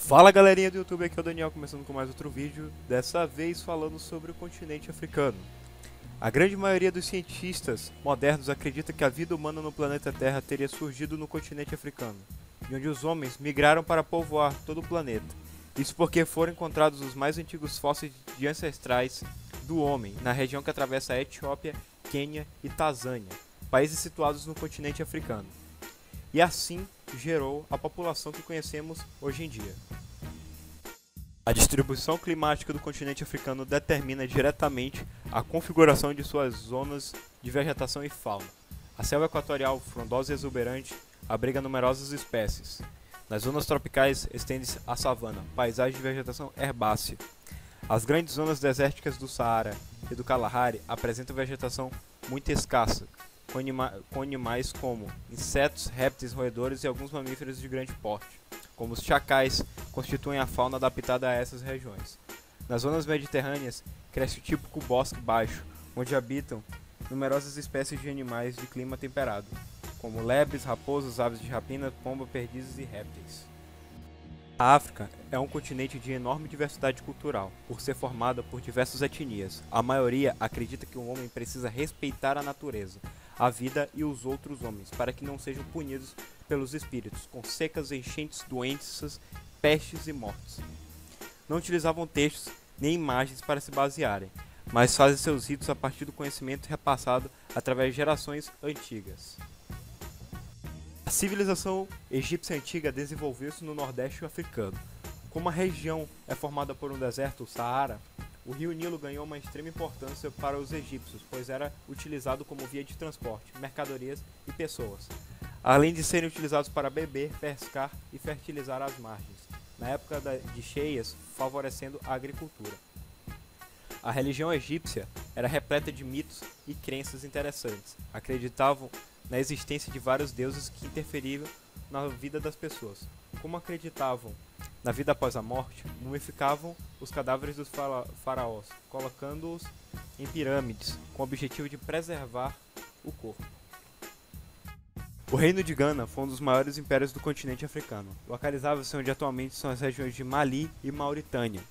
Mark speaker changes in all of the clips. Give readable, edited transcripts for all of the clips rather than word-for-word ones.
Speaker 1: Fala galerinha do YouTube, aqui é o Daniel começando com mais outro vídeo, dessa vez falando sobre o continente africano. A grande maioria dos cientistas modernos acredita que a vida humana no planeta Terra teria surgido no continente africano, de onde os homens migraram para povoar todo o planeta. Isso porque foram encontrados os mais antigos fósseis de ancestrais do homem, na região que atravessa a Etiópia, Quênia e Tanzânia, países situados no continente africano. E assim gerou a população que conhecemos hoje em dia. A distribuição climática do continente africano determina diretamente a configuração de suas zonas de vegetação e fauna. A selva equatorial, frondosa e exuberante, abriga numerosas espécies. Nas zonas tropicais estende-se a savana, paisagem de vegetação herbácea. As grandes zonas desérticas do Saara e do Kalahari apresentam vegetação muito escassa, com animais como insetos, répteis, roedores e alguns mamíferos de grande porte, como os chacais, constituem a fauna adaptada a essas regiões. Nas zonas mediterrâneas, cresce o típico bosque baixo, onde habitam numerosas espécies de animais de clima temperado, como lebres, raposas, aves de rapina, pomba, perdizes e répteis. A África é um continente de enorme diversidade cultural, por ser formada por diversas etnias. A maioria acredita que o homem precisa respeitar a natureza, a vida e os outros homens, para que não sejam punidos pelos espíritos, com secas, enchentes, doenças, pestes e mortes. Não utilizavam textos nem imagens para se basearem, mas fazem seus ritos a partir do conhecimento repassado através de gerações antigas. A civilização egípcia antiga desenvolveu-se no Nordeste africano. Como a região é formada por um deserto, o Saara, o rio Nilo ganhou uma extrema importância para os egípcios, pois era utilizado como via de transporte, mercadorias e pessoas, além de serem utilizados para beber, pescar e fertilizar as margens, na época de cheias, favorecendo a agricultura. A religião egípcia era repleta de mitos e crenças interessantes. Acreditavam na existência de vários deuses que interferiam na vida das pessoas. Como acreditavam na vida após a morte, mumificavam os cadáveres dos faraós, colocando-os em pirâmides, com o objetivo de preservar o corpo. O Reino de Gana foi um dos maiores impérios do continente africano. Localizava-se onde atualmente são as regiões de Mali e Mauritânia.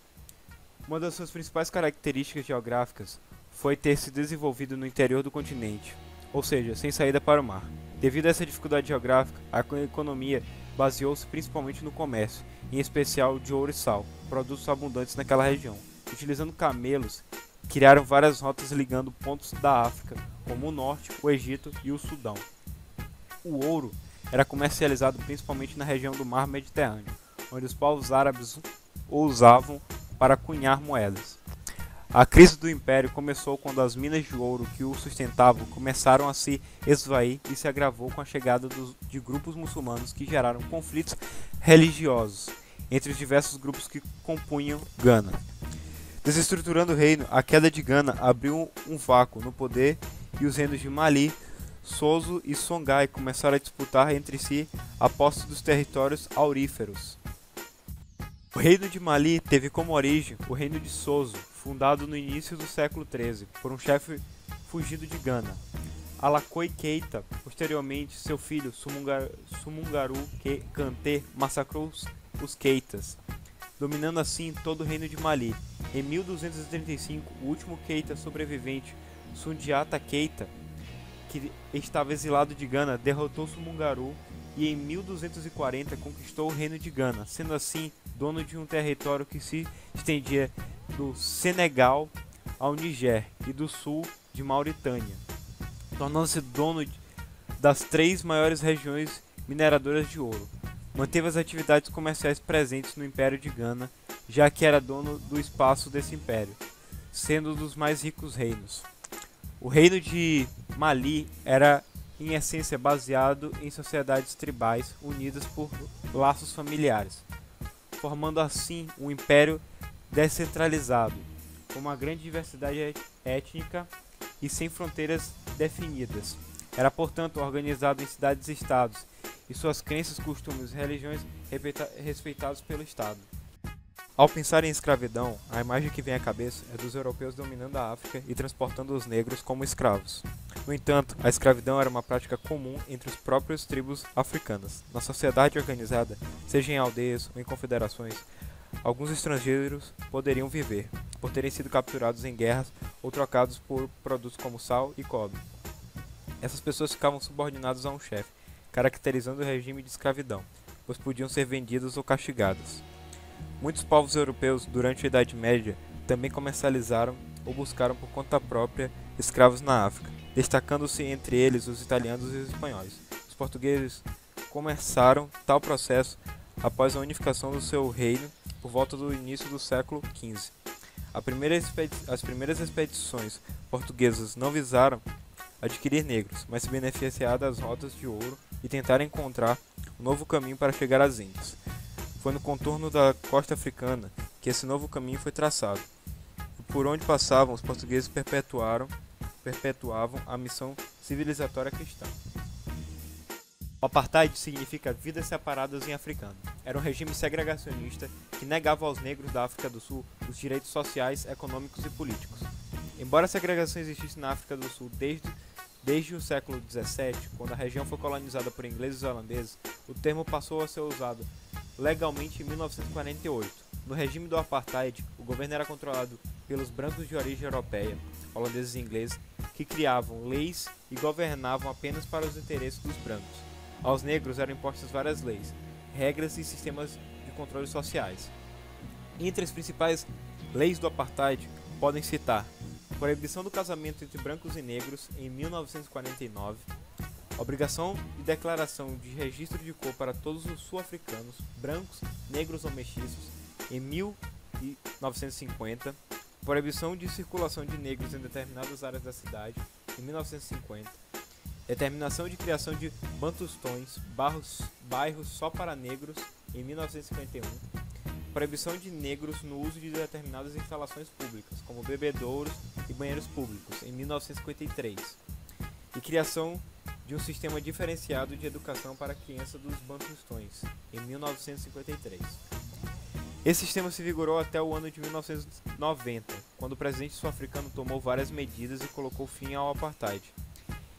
Speaker 1: Uma das suas principais características geográficas foi ter se desenvolvido no interior do continente, ou seja, sem saída para o mar. Devido a essa dificuldade geográfica, a economia baseou-se principalmente no comércio, em especial de ouro e sal, produtos abundantes naquela região. Utilizando camelos, criaram várias rotas ligando pontos da África, como o Norte, o Egito e o Sudão. O ouro era comercializado principalmente na região do Mar Mediterrâneo, onde os povos árabes o usavam para cunhar moedas. A crise do império começou quando as minas de ouro que o sustentavam começaram a se esvair e se agravou com a chegada de grupos muçulmanos que geraram conflitos religiosos entre os diversos grupos que compunham Gana. Desestruturando o reino, a queda de Gana abriu um vácuo no poder e os reinos de Mali, Soso e Songhai começaram a disputar entre si a posse dos territórios auríferos. O reino de Mali teve como origem o reino de Soso, fundado no início do século XIII por um chefe fugido de Gana, Alakoi Keita. Posteriormente, seu filho Sumungaru Kante massacrou os Keitas, dominando assim todo o reino de Mali. Em 1235, o último Keita sobrevivente, Sundiata Keita, que estava exilado de Gana, derrotou Sumungaru e em 1240 conquistou o reino de Gana, sendo assim dono de um território que se estendia do Senegal ao Níger e do sul de Mauritânia, tornando-se dono das 3 maiores regiões mineradoras de ouro. Manteve as atividades comerciais presentes no Império de Gana, já que era dono do espaço desse império, sendo um dos mais ricos reinos. O reino de Mali era, em essência, baseado em sociedades tribais unidas por laços familiares, formando assim um império descentralizado, com uma grande diversidade étnica e sem fronteiras definidas. Era, portanto, organizado em cidades e estados, e suas crenças, costumes e religiões respeitados pelo Estado. Ao pensar em escravidão, a imagem que vem à cabeça é dos europeus dominando a África e transportando os negros como escravos. No entanto, a escravidão era uma prática comum entre as próprias tribos africanas. Na sociedade organizada, seja em aldeias ou em confederações, alguns estrangeiros poderiam viver, por terem sido capturados em guerras ou trocados por produtos como sal e cobre. Essas pessoas ficavam subordinadas a um chefe, caracterizando o regime de escravidão, pois podiam ser vendidas ou castigadas. Muitos povos europeus, durante a Idade Média, também comercializaram ou buscaram por conta própria escravos na África, destacando-se entre eles os italianos e os espanhóis. Os portugueses começaram tal processo após a unificação do seu reino por volta do início do século XV. As primeiras expedições portuguesas não visaram adquirir negros, mas se beneficiar das rotas de ouro e tentar encontrar um novo caminho para chegar às Índias. Foi no contorno da costa africana que esse novo caminho foi traçado. E por onde passavam, os portugueses perpetuavam a missão civilizatória cristã. O apartheid significa vidas separadas em africano. Era um regime segregacionista que negava aos negros da África do Sul os direitos sociais, econômicos e políticos. Embora a segregação existisse na África do Sul desde o século XVII, quando a região foi colonizada por ingleses e holandeses, o termo passou a ser usado legalmente em 1948. No regime do apartheid, o governo era controlado pelos brancos de origem europeia, holandeses e ingleses, que criavam leis e governavam apenas para os interesses dos brancos. Aos negros eram impostas várias leis, regras e sistemas de controle sociais. Entre as principais leis do apartheid podem citar proibição do casamento entre brancos e negros em 1949, obrigação de declaração de registro de cor para todos os sul-africanos, brancos, negros ou mestiços, em 1950, proibição de circulação de negros em determinadas áreas da cidade, em 1950, determinação de criação de bantustões, bairros só para negros, em 1951, proibição de negros no uso de determinadas instalações públicas, como bebedouros e banheiros públicos, em 1953, e criação de um sistema diferenciado de educação para a criança dos bantustões, em 1953. Esse sistema se vigorou até o ano de 1990, quando o presidente sul-africano tomou várias medidas e colocou fim ao apartheid.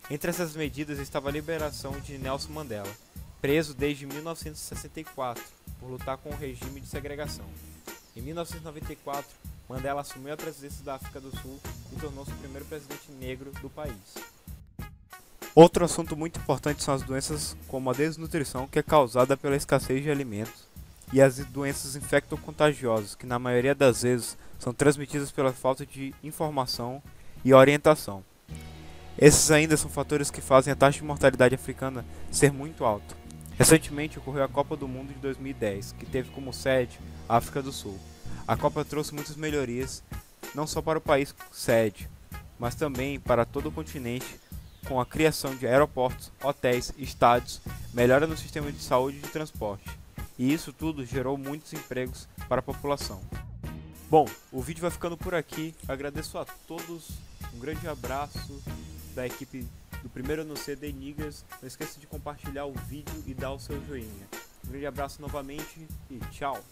Speaker 1: Entre essas medidas estava a liberação de Nelson Mandela, preso desde 1964, por lutar com o regime de segregação. Em 1994, Mandela assumiu a presidência da África do Sul e tornou-se o primeiro presidente negro do país. Outro assunto muito importante são as doenças como a desnutrição, que é causada pela escassez de alimentos, e as doenças infecto-contagiosas, que na maioria das vezes são transmitidas pela falta de informação e orientação. Esses ainda são fatores que fazem a taxa de mortalidade africana ser muito alta. Recentemente ocorreu a Copa do Mundo de 2010, que teve como sede a África do Sul. A Copa trouxe muitas melhorias, não só para o país sede, mas também para todo o continente, com a criação de aeroportos, hotéis, estádios, melhora no sistema de saúde e de transporte. E isso tudo gerou muitos empregos para a população. Bom, o vídeo vai ficando por aqui. Agradeço a todos, um grande abraço da equipe do Primeiro no C, The Niggas. Não esqueça de compartilhar o vídeo e dar o seu joinha. Um grande abraço novamente e tchau!